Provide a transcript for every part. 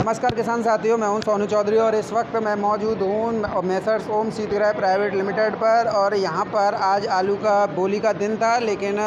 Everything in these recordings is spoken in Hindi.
नमस्कार किसान साथियों, मैं हूं सोनू चौधरी और इस वक्त मैं मौजूद हूं मेसर्स ओम सीती राय प्राइवेट लिमिटेड पर। और यहां पर आज आलू का बोली का दिन था, लेकिन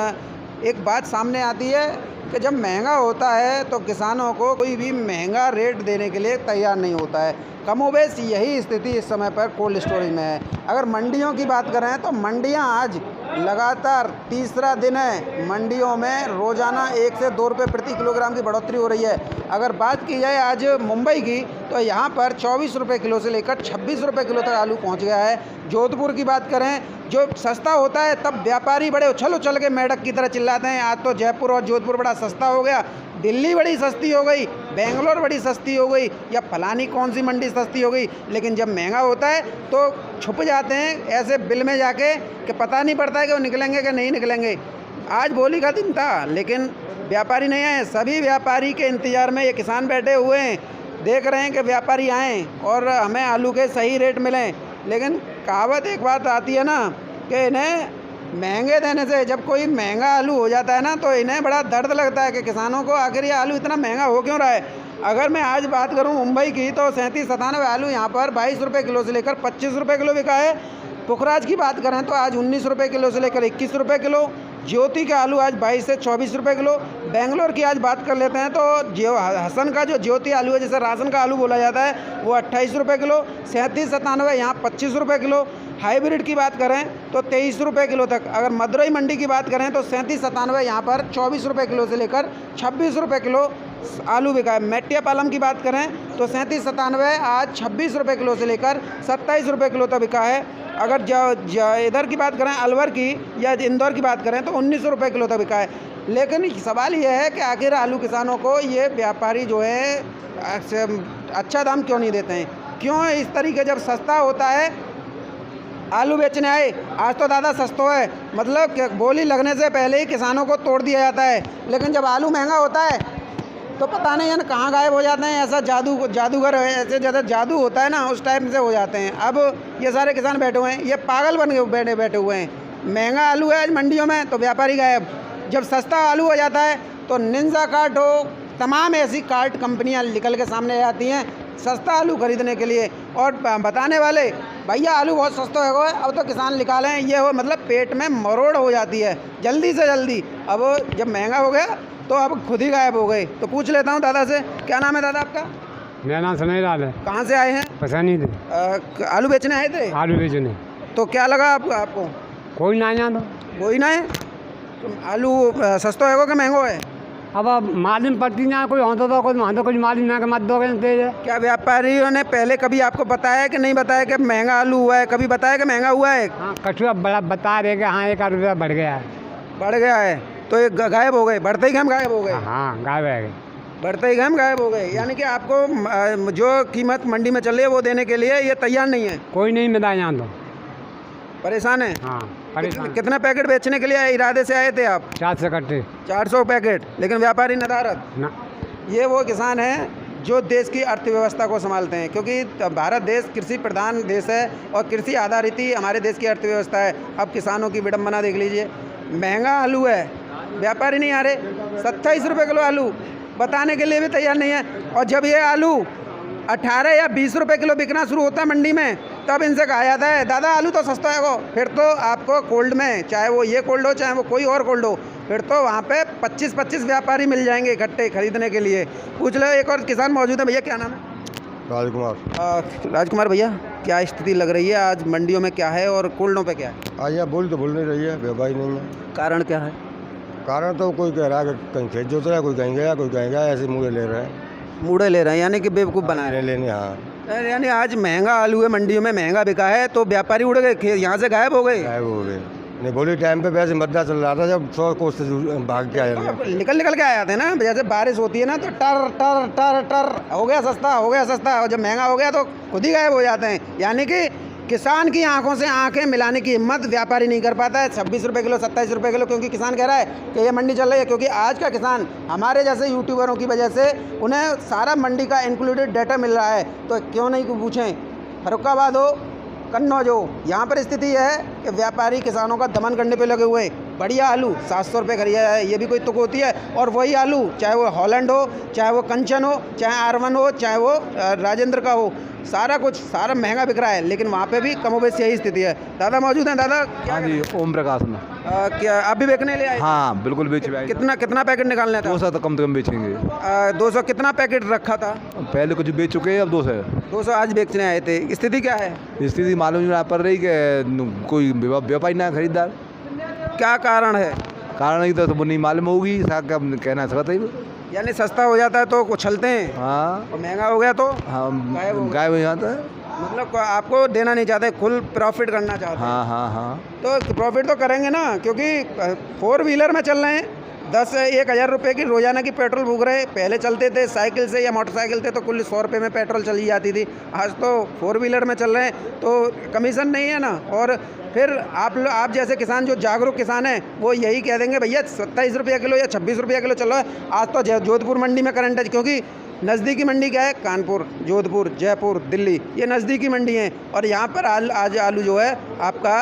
एक बात सामने आती है कि जब महंगा होता है तो किसानों को कोई भी महंगा रेट देने के लिए तैयार नहीं होता है। कमोबेश यही स्थिति इस समय पर कोल्ड स्टोरेज में है। अगर मंडियों की बात करें तो मंडियां आज लगातार तीसरा दिन है, मंडियों में रोज़ाना 1 से 2 रुपये प्रति किलोग्राम की बढ़ोतरी हो रही है। अगर बात की जाए आज मुंबई की तो यहाँ पर 24 रुपये किलो से लेकर 26 रुपये किलो तक आलू पहुँच गया है। जोधपुर की बात करें, जो सस्ता होता है तब व्यापारी बड़े उछल उछल के मेढक की तरह चिल्लाते हैं, आज तो जयपुर और जोधपुर बड़ा सस्ता हो गया, दिल्ली बड़ी सस्ती हो गई, बेंगलोर बड़ी सस्ती हो गई, या फलानी कौन सी मंडी सस्ती हो गई। लेकिन जब महंगा होता है तो छुप जाते हैं ऐसे बिल में जाके कि पता नहीं पड़ता है कि वो निकलेंगे कि नहीं निकलेंगे। आज बोली का दिन था लेकिन व्यापारी नहीं आए। सभी व्यापारी के इंतज़ार में ये किसान बैठे हुए हैं, देख रहे हैं कि व्यापारी आएँ और हमें आलू के सही रेट मिलें। लेकिन कहावत एक बात आती है ना कि इन्हें महंगे देने से, जब कोई महंगा आलू हो जाता है ना तो इन्हें बड़ा दर्द लगता है कि किसानों को आखिर ये आलू इतना महंगा हो क्यों रहा है। अगर मैं आज बात करूं मुंबई की तो 37-97 आलू यहां पर 22 रुपये किलो से लेकर 25 रुपये किलो बिका है। पुखराज की बात करें तो आज 19 रुपये किलो से लेकर 21 रुपये किलो। ज्योति का आलू आज 22 से 24 रुपये किलो। बेंगलोर की आज बात कर लेते हैं तो हसन का जो ज्योति आलू है, जैसे राशन का आलू बोला जाता है, वो 28 रुपये किलो। 37-97 यहाँ 25 रुपये किलो। हाइब्रिड की बात करें तो 23 रुपये किलो तक। अगर मदुरई मंडी की बात करें तो 37-97 यहाँ पर 24 रुपये किलो से लेकर 26 रुपये किलो आलू बिका है। मेट्टियापालम की बात करें तो 37-97 आज 26 रुपये किलो से लेकर 27 रुपये किलो तक बिका है। अगर इधर की बात करें अलवर की या इंदौर की बात करें तो 19 रुपये किलो तक बिका है। लेकिन सवाल यह है कि आखिर आलू किसानों को ये व्यापारी जो है अच्छा दाम क्यों नहीं देते हैं, क्यों इस तरीके जब सस्ता होता है आलू बेचने आए। आज तो दादा सस्ता है, मतलब बोली लगने से पहले ही किसानों को तोड़ दिया जाता है। लेकिन जब आलू महंगा होता है तो पता नहीं है ना कहाँ गायब हो जाते हैं। ऐसा जादूगर है, ऐसे ज़्यादा जादू होता है ना उस टाइप से हो जाते हैं। अब ये सारे किसान बैठे हुए हैं, ये पागल बन के बैठे हुए हैं। महंगा आलू है आज मंडियों में तो व्यापारी गायब। जब सस्ता आलू हो जाता है तो निंजा कार्ट हो, तमाम ऐसी कार्ट कंपनियाँ निकल के सामने आती हैं सस्ता आलू खरीदने के लिए और बताने वाले भैया आलू बहुत सस्ता हो गया, अब तो किसान निकालें ये हो, मतलब पेट में मरोड़ हो जाती है जल्दी से जल्दी। अब जब महंगा हो गया तो अब खुद ही गायब हो गए। तो पूछ लेता हूँ दादा से, क्या नाम है दादा आपका? मेरा नाम समय लाल है। कहाँ से आए हैं? पसंद थे। आलू बेचने आए थे? आलू बेचने। तो क्या लगा आपको? कोई ना यहाँ तो कोई ना है। तो आलू सस्ता है कि महंगो है? अब मालूम पड़ती ना, कोई होता तो कोई वहाँ तो कुछ मालूम ना कि मत दो तेज है। क्या व्यापारियों ने पहले कभी आपको बताया कि नहीं बताया कि महंगा आलू हुआ है? कभी बताया कि महंगा हुआ है? हाँ, कछुआ बड़ा बता रहे कि हाँ 1 रुपया बढ़ गया है। बढ़ गया है तो ये गायब हो गए, बढ़ते ही हम गायब हो गए। हाँ गायब है, बढ़ते ही हम गायब हो गए। यानी कि आपको जो कीमत मंडी में चल रही है वो देने के लिए ये तैयार नहीं है? कोई नहीं मिला यहाँ तो। परेशान है? हाँ परेशान। कितना पैकेट बेचने के लिए इरादे से आए थे आप? 400 कट्टे। 400 पैकेट, लेकिन व्यापारी नदारत ना। ये वो किसान हैं जो देश की अर्थव्यवस्था को संभालते हैं, क्योंकि भारत देश कृषि प्रधान देश है और कृषि आधारित ही हमारे देश की अर्थव्यवस्था है। अब किसानों की विडम्बना देख लीजिए, महंगा आलू है, व्यापारी नहीं आ रहे। 27 रुपये किलो आलू बताने के लिए भी तैयार नहीं है। और जब ये आलू 18 या 20 रुपये किलो बिकना शुरू होता है मंडी में, तब इनसे कहा जाता है दादा आलू तो सस्ता है। वो फिर तो आपको कोल्ड में, चाहे वो ये कोल्ड हो चाहे वो कोई और कोल्ड हो, फिर तो वहाँ पे 25-25 व्यापारी मिल जाएंगे इकट्ठे खरीदने के लिए। पूछ लो, एक और किसान मौजूद है। भैया क्या नाम है? राजकुमार। राजकुमार भैया, क्या स्थिति लग रही है आज मंडियों में, क्या है और कोल्डों पे क्या है? आज यहाँ बोल तो बोल नहीं रही है, व्यापारी नहीं है। कारण क्या है? कारण तो कोई कह रहा है कि कहीं खेत जोत रहा है, कोई कहीं गया कोई कहीं गया, ऐसे मुँह ले रहे हैं। मूड़े ले रहे हैं यानी कि बेवकूफ़ बना रहे हैं। लेने हाँ, यानी आज महंगा आलू है मंडियों में, महंगा बिका है तो व्यापारी उड़ गए, यहाँ से गायब हो गए। गायब हो गए। नहीं बोली टाइम पे वैसे मद्दा चल रहा था, जब 100 कोस से भाग के आए निकल के आए थे ना, जैसे बारिश होती है ना तो टर टर टर टर हो गया सस्ता, हो गया सस्ता, और जब महंगा हो गया तो खुद ही गायब हो जाते हैं। यानी कि किसान की आंखों से आंखें मिलाने की हिम्मत व्यापारी नहीं कर पाता है। 26 रुपये किलो, 27 रुपये किलो, क्योंकि किसान कह रहा है कि ये मंडी चल रही है। क्योंकि आज का किसान हमारे जैसे यूट्यूबरों की वजह से उन्हें सारा मंडी का इंक्लूडेड डाटा मिल रहा है, तो क्यों नहीं पूछें। फर्रुखाबाद हो, कन्नौज हो, यहाँ पर स्थिति है कि व्यापारी किसानों का दमन करने पे लगे हुए हैं। बढ़िया आलू 700 रुपये खरीदा है, ये भी कोई तुक होती है। और वही आलू चाहे वो हॉलैंड हो, चाहे वो कंचन हो, चाहे R1 हो, चाहे वो राजेंद्र का हो, सारा कुछ सारा महंगा बिक रहा है, लेकिन वहाँ पे भी कमोबेश यही स्थिति है। दादा मौजूद हैं। दादा हाँ जी, ओम प्रकाश में। क्या आप भी बेचने ले आए? हाँ बिल्कुल बेच रहे हैं। कितना पैकेट निकालना था? 200 तो कम से कम बेचेंगे। 200 कितना पैकेट रखा था? पहले कुछ बेच चुके हैं, अब 200 200 आज बेचने आए थे। स्थिति क्या है? स्थिति मालूम नहीं पड़ रही कि कोई व्यापारी ना खरीदार। क्या कारण है? कारण ही तो नहीं मालूम होगी, क्या कहना सकता है। यानी सस्ता हो जाता है तो उछलते हैं, हाँ, और महंगा हो गया तो हाँ गायब हो जाता है। मतलब आपको देना नहीं चाहते, फुल प्रॉफिट करना चाहते हैं। हाँ हाँ हाँ, तो प्रॉफिट तो करेंगे ना, क्योंकि 4 व्हीलर में चल रहे हैं, 10-1,000 रुपये की रोजाना की पेट्रोल फूक रहे। पहले चलते थे साइकिल से या मोटरसाइकिल से तो कुल 100 रुपये में पेट्रोल चली जाती थी। आज तो 4 व्हीलर में चल रहे हैं तो कमीशन नहीं है ना। और फिर आप जैसे किसान जो जागरूक किसान हैं वो यही कह देंगे भैया 27 रुपये किलो या 26 रुपये किलो चल रहा है। आज तो जोधपुर मंडी में करंट है, क्योंकि नज़दीकी मंडी क्या है, कानपुर, जोधपुर, जयपुर, दिल्ली, ये नज़दीकी मंडी हैं। और यहाँ पर आज आलू जो है आपका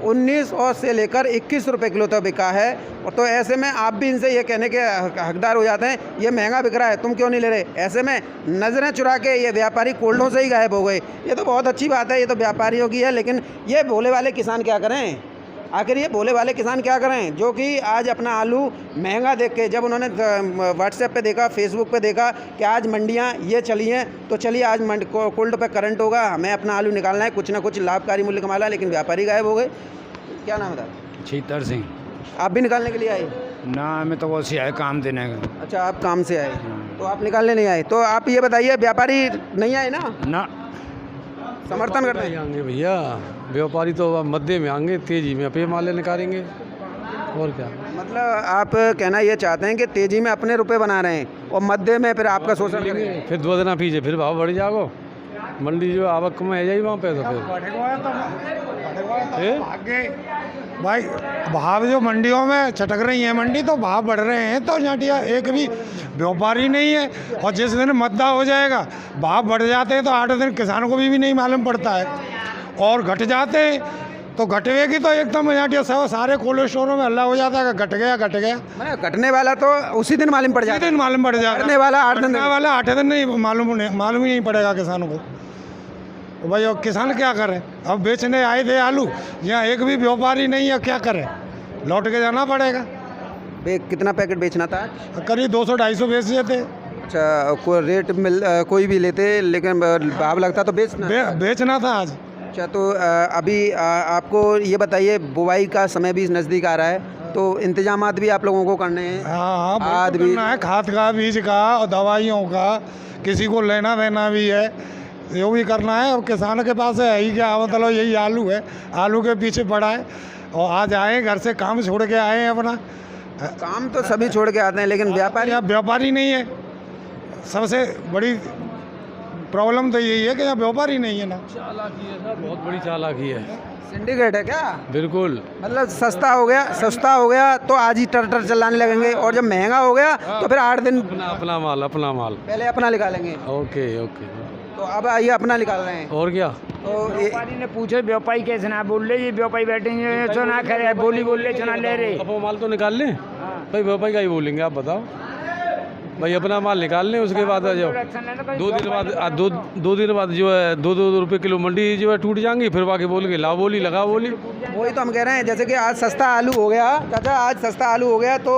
1900 से लेकर 21 रुपये किलो तक बिका है। और तो ऐसे में आप भी इनसे ये कहने के हकदार हो जाते हैं ये महंगा बिक रहा है, तुम क्यों नहीं ले रहे। ऐसे में नज़रें चुरा के ये व्यापारी कोल्डों से ही गायब हो गए। ये तो बहुत अच्छी बात है, ये तो व्यापारियों की है, लेकिन ये भोले वाले किसान क्या करें? आखिर ये भोले वाले किसान क्या करें जो कि आज अपना आलू महंगा देख के, जब उन्होंने व्हाट्सएप पे देखा, फेसबुक पे देखा कि आज मंडियाँ ये चली हैं, तो चलिए आज कोल्ड पे करंट होगा, हमें अपना आलू निकालना है, कुछ ना कुछ लाभकारी मूल्य कमाना है, लेकिन व्यापारी गायब हो गए। क्या नाम है? छीतर सिंह। आप भी निकालने के लिए आए? ना, हमें तो वो आए काम देने का। अच्छा, आप काम से आए तो आप निकालने नहीं आए। तो आप ये बताइए व्यापारी नहीं आए ना? समर्थन करते हैं आएंगे भैया, व्यापारी तो मध्य में आएंगे, तेजी में अपने माले निकालेंगे, और क्या। मतलब आप कहना ये चाहते हैं कि तेजी में अपने रुपए बना रहे हैं और मध्य में फिर आपका शोषण करेंगे। फिर 2 दिन पीछे फिर भाव बढ़ जाओ, मंडी जो आवक में है जाए वहाँ पे, तो फिर भाई भाव जो मंडियों में चटक रही है मंडी, तो भाव बढ़ रहे हैं, तो झाटिया एक भी व्यापारी नहीं है। और जिस दिन मद्दा हो जाएगा भाव बढ़ जाते हैं तो 8 दिन किसानों को भी नहीं मालूम पड़ता है, और घट जाते हैं तो घटवेगी तो एकदम झाटिया सारे कोल्ड स्टोरों में हल्ला हो जाता है, घट गया। मैंने घटने वाला तो उसी दिन मालूम पड़ जाता है, मालूम पड़ जाएगा। घटने वाला 8 दिन नहीं मालूम ही नहीं पड़ेगा किसानों को। तो भाई और किसान क्या करें, अब बेचने आए थे आलू, यहाँ एक भी व्यापारी नहीं है, क्या करें, लौट के जाना पड़ेगा। कितना पैकेट बेचना था? करीब 200-250 बेच देते। अच्छा, कोई रेट कोई भी लेते, लेकिन भाव लगता तो बेचना था आज। अच्छा, तो अभी आपको ये बताइए, बुवाई का समय भी नज़दीक आ रहा है, तो इंतजामात भी आप लोगों को करने हैं। हाँ, खाद भी करना है, खाद का, बीज का और दवाइयों का, किसी को लेना देना भी है, यो भी करना है। और किसान के पास है ही क्या, मतलब यही आलू है, आलू के पीछे पड़ा है। और आज आए घर से काम छोड़ के आए हैं अपना। काम तो सभी छोड़ के आते हैं, लेकिन व्यापारी नहीं है। सबसे बड़ी प्रॉब्लम तो यही है कि यहाँ व्यापारी नहीं है ना। चालाकी है सर, बहुत बड़ी चालाकी है। सिंडिकेट है क्या? बिल्कुल, मतलब सस्ता हो गया तो आज ही टर चलाने लगेंगे, और जब महंगा हो गया तो फिर 8 दिन अपना माल पहले अपना निकालेंगे। ओके। तो अब आइए अपना निकाल रहे हैं, और क्या। तो व्यापारी ने पूछे व्यापारी कैसे ना बोल रहे, ये व्यापारी बैठेंगे तो ना करे, बोली बोल रहे चना ले रहे। अब वो माल तो निकाल लें भाई, व्यापारी का ही बोलेंगे, आप बताओ भाई, अपना माल निकाल लें। उसके बाद जो 2 दिन बाद जो है 2 रुपये किलो मंडी जो है टूट जाएंगी, फिर बाकी बोलेंगे ला बोली लगा बोली। वही तो हम कह रहे हैं, जैसे कि आज सस्ता आलू हो गया चाचा, आज सस्ता आलू हो गया तो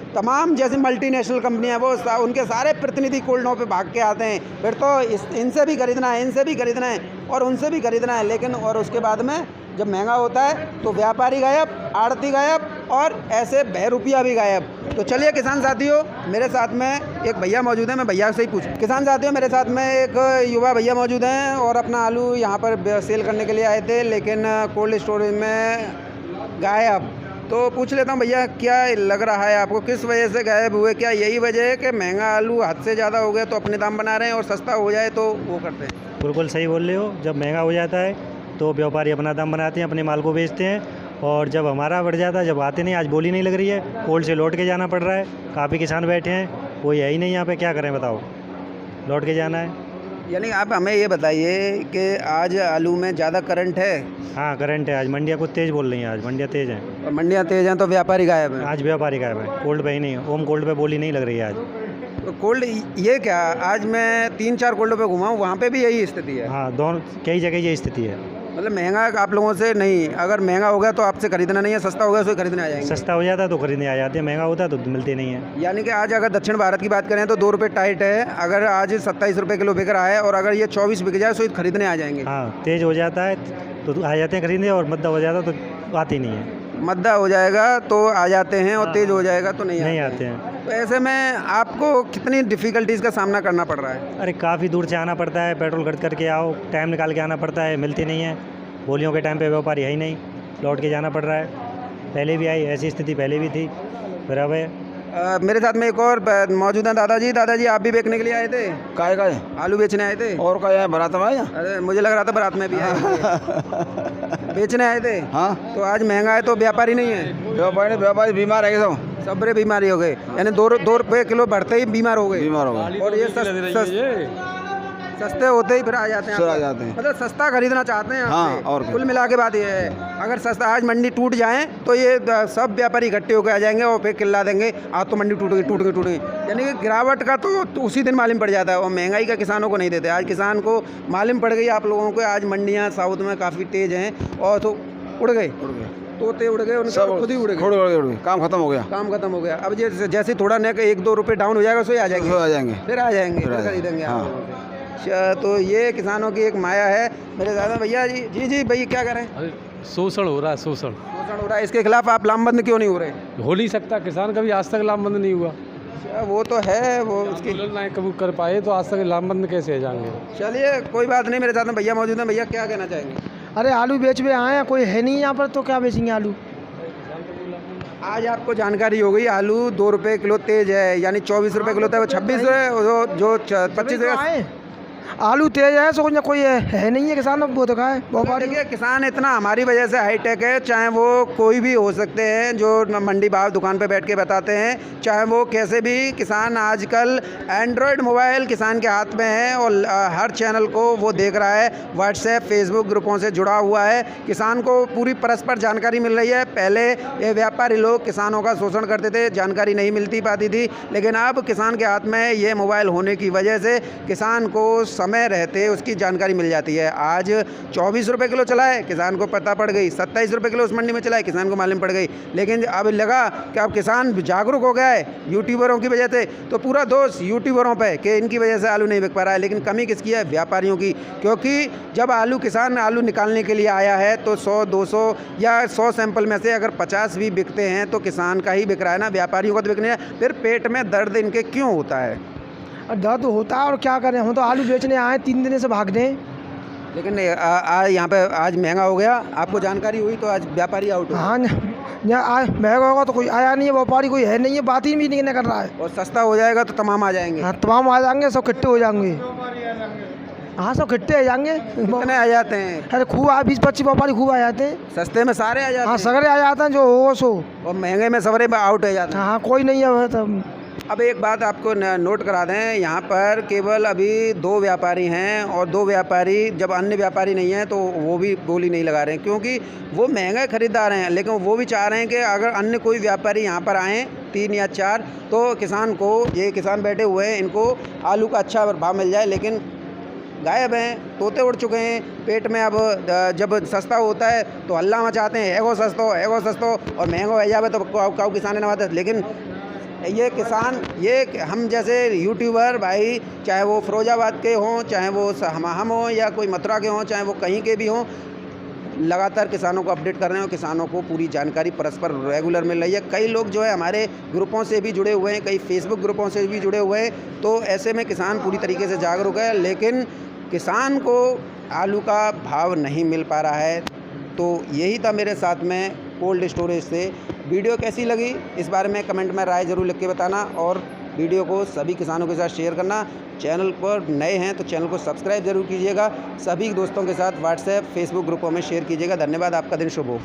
तमाम जैसे मल्टीनेशनल कंपनियां वो उनके सारे प्रतिनिधि कोल्डों पे भाग के आते हैं, फिर तो इनसे भी खरीदना है, इनसे भी खरीदना है और उनसे भी खरीदना है। लेकिन और उसके बाद में जब महंगा होता है तो व्यापारी गायब, आड़ती गायब, और ऐसे बहरूपिया भी गायब। तो चलिए किसान साथियों, मेरे साथ में एक भैया मौजूद हैं, मैं भैया से ही पूछूं। किसान साथियों, मेरे साथ में एक युवा भैया मौजूद हैं और अपना आलू यहाँ पर सेल करने के लिए आए थे, लेकिन कोल्ड स्टोरेज में गायब। तो पूछ लेता हूँ भैया, क्या लग रहा है आपको, किस वजह से गायब हुए? क्या यही वजह है कि महंगा आलू हद से ज़्यादा हो गया तो अपने दाम बना रहे हैं, और सस्ता हो जाए तो वो करते हैं? बिल्कुल सही बोल रहे हो। जब महंगा हो जाता है तो व्यापारी अपना दाम बनाते हैं, अपने माल को बेचते हैं, और जब हमारा बढ़ जाता है, जब आते नहीं, आज बोली नहीं लग रही है, कोल्ड से लौट के जाना पड़ रहा है। काफ़ी किसान बैठे हैं, कोई है ही नहीं यहाँ पे, क्या करें बताओ, लौट के जाना है। यानी आप हमें ये बताइए कि आज आलू में ज़्यादा करंट है हाँ करंट है, आज मंडियाँ कुछ तेज़ बोल रही हैं, आज मंडियाँ तेज़ हैं। और मंडियाँ तेज़ हैं तो व्यापारी गायब हैं। आज व्यापारी गायब है, कोल्ड पे ही नहीं, ओम कोल्ड पे बोली नहीं लग रही है आज। तो कोल्ड ये क्या, आज मैं 3-4 कोल्डों पे घुमा हूँ, वहाँ पे भी यही स्थिति है। हाँ दोनों कई जगह ये स्थिति है। मतलब महंगा आप लोगों से नहीं, अगर महंगा हो गया तो आपसे खरीदना नहीं है, सस्ता हो गया तो खरीदने आ जाएंगे। सस्ता हो जाता है तो खरीदने आ जाते हैं, महंगा होता है तो मिलते नहीं है। यानी कि आज अगर दक्षिण भारत की बात करें तो 2 रुपये टाइट है, अगर आज 27 रुपये किलो बिक रहा है और अगर ये 24 बिक जाए तो खरीदने आ जाएंगे। हाँ तेज़ हो जाता है तो आ जाते हैं खरीदने, और मद्दा हो जाता तो आते नहीं है। मद्दा हो जाएगा तो आ जाते हैं और तेज़ हो जाएगा तो नहीं आते हैं। तो ऐसे में आपको कितनी डिफ़िकल्टीज़ का सामना करना पड़ रहा है? अरे काफ़ी दूर से आना पड़ता है, पेट्रोल खर्च करके आओ, टाइम निकाल के आना पड़ता है, मिलती नहीं है। बोलियों के टाइम पे व्यापारी है ही नहीं, लौट के जाना पड़ रहा है। पहले भी आई ऐसी स्थिति, पहले भी थी, फिर अब है। मेरे साथ में एक और मौजूद हैं दादाजी आप भी बेचने के लिए आए थे? काय आलू बेचने आए थे? और का है बारात में आया? अरे मुझे लग रहा था बारात में भी आए थे। बेचने आए थे? हाँ। तो आज महंगा है तो व्यापारी नहीं है? व्यापारी बीमार है सब, सबरे बीमारी हो गए, यानी 2 रुपये किलो बढ़ते ही बीमार हो गए। और ये सस्ते होते ही फिर आ जाते हैं। मतलब सस्ता खरीदना चाहते हैं आपसे। और कुल मिला के बात ये है, अगर सस्ता आज मंडी टूट जाए तो ये सब व्यापारी इकट्ठे होकर आ जाएंगे और फिर किल्ला देंगे आज तो मंडी टूट गई। यानी कि गिरावट का तो उसी दिन मालूम पड़ जाता है, और महंगाई का किसानों को नहीं देते। आज किसान को मालूम पड़ गई आप लोगों को, आज मंडियाँ साउथ में काफ़ी तेज़ हैं और तो उड़ गए तोते उड़ गए, उनके खुद ही उड़ गए, काम खत्म हो गया। अब जैसे थोड़ा नेक 1-2 रुपये डाउन हो जाएगा सो आ जाएंगे फिर खरीदेंगे आप लोगों से। अच्छा, तो ये किसानों की एक माया है। मेरे दादा भैया जी भैया क्या करें? शोषण हो रहा है, शोषण हो रहा है, इसके खिलाफ आप लामबंद क्यों नहीं हो रहे? हो नहीं सकता, किसान कभी आज तक लामबंद नहीं हुआ। वो तो है, वो उसकी नहीं कभी कर पाए तो आज तक लामबंद कैसे हो जाएंगे। चलिए कोई बात नहीं, मेरे साथ में भैया मौजूद हैं। भैया क्या कहना चाहेंगे? अरे आलू बेच में आए हैं, कोई है नहीं यहाँ पर तो क्या बेचेंगे आलू। आज आपको जानकारी हो गई, आलू 2 रुपये किलो तेज है, यानी 24 रुपये किलो था, वो 26 है, जो 25 आलू तेज है, सो कोई है नहीं है किसान, वो तो है व्यापारी। देखिए किसान इतना हमारी वजह से हाईटेक है, चाहे वो कोई भी हो सकते हैं जो मंडी बाहर दुकान पे बैठ के बताते हैं, चाहे वो कैसे भी। किसान आजकल एंड्रॉयड मोबाइल किसान के हाथ में है और हर चैनल को वो देख रहा है, व्हाट्सएप फेसबुक ग्रुपों से जुड़ा हुआ है। किसान को पूरी परस्पर जानकारी मिल रही है। पहले ये व्यापारी लोग किसानों का शोषण करते थे, जानकारी नहीं मिलती पाती थी, लेकिन अब किसान के हाथ में ये मोबाइल होने की वजह से किसान को समय रहते उसकी जानकारी मिल जाती है। आज 24 रुपये किलो चला है, किसान को पता पड़ गई। 27 रुपये किलो उस मंडी में चला है, किसान को मालूम पड़ गई। लेकिन अब लगा कि अब किसान जागरूक हो गया है यूट्यूबरों की वजह से, तो पूरा दोष यूट्यूबरों पे कि इनकी वजह से आलू नहीं बिक पा रहा है। लेकिन कमी किसकी है? व्यापारियों की। क्योंकि जब किसान आलू निकालने के लिए आया है तो 100-200 या 100 सैंपल में से अगर 50 भी बिकते हैं तो किसान का ही बिक रहा है ना, व्यापारियों का तो बिक नहीं है। फिर पेट में दर्द इनके क्यों होता है? दर्द होता है और क्या करें, हम तो आलू बेचने आए 3 दिन से भाग दें। लेकिन यहाँ पे आज महंगा हो गया, आपको जानकारी हुई तो आज व्यापारी आउट हो। हाँ यहाँ महंगा होगा तो कोई आया नहीं है, व्यापारी कोई है नहीं है, बात ही भी नहीं कर रहा है। और सस्ता हो जाएगा तो तमाम आ जाएंगे। हाँ तमाम आ जाएंगे, सब इकट्ठे हो जाएंगे। हाँ सब इकट्ठे आ जाएंगे। कितने आ जाते हैं? अरे खूब 20-25 व्यापारी खूब आ जाते हैं। सस्ते में सारे आ जाते हैं? हाँ सगरे आ जाते हैं जो हो सो, और महंगे में सवरे आउट हो जाते हैं। हाँ कोई नहीं है तब। अब एक बात आपको नोट करा दें, यहाँ पर केवल अभी 2 व्यापारी हैं और 2 व्यापारी, जब अन्य व्यापारी नहीं हैं तो वो भी बोली नहीं लगा रहे हैं, क्योंकि वो महंगा खरीदार हैं। लेकिन वो भी चाह रहे हैं कि अगर अन्य कोई व्यापारी यहाँ पर आएँ 3 या 4 तो किसान को, ये किसान बैठे हुए हैं, इनको आलू का अच्छा भाव मिल जाए। लेकिन गायब हैं, तोते उड़ चुके हैं पेट में। अब जब सस्ता होता है तो हल्ला मचाते हैं, एगो सस्तो, और महंगा हो जाए तो काऊ किसान नवाते। लेकिन ये किसान, ये हम जैसे यूट्यूबर भाई, चाहे वो फिरोजाबाद के हों, चाहे वो हम हों, या कोई मथुरा के हों, चाहे वो कहीं के भी हों, लगातार किसानों को अपडेट कर रहे हैं और किसानों को पूरी जानकारी परस्पर रेगुलर मिल रही है। कई लोग जो है हमारे ग्रुपों से भी जुड़े हुए हैं, कई फेसबुक ग्रुपों से भी जुड़े हुए हैं। तो ऐसे में किसान पूरी तरीके से जागरूक है, लेकिन किसान को आलू का भाव नहीं मिल पा रहा है। तो यही था मेरे साथ में कोल्ड स्टोरेज से। वीडियो कैसी लगी इस बारे में कमेंट में राय ज़रूर लिख के बताना, और वीडियो को सभी किसानों के साथ शेयर करना। चैनल पर नए हैं तो चैनल को सब्सक्राइब ज़रूर कीजिएगा। सभी दोस्तों के साथ व्हाट्सएप फेसबुक ग्रुपों में शेयर कीजिएगा। धन्यवाद, आपका दिन शुभ हो।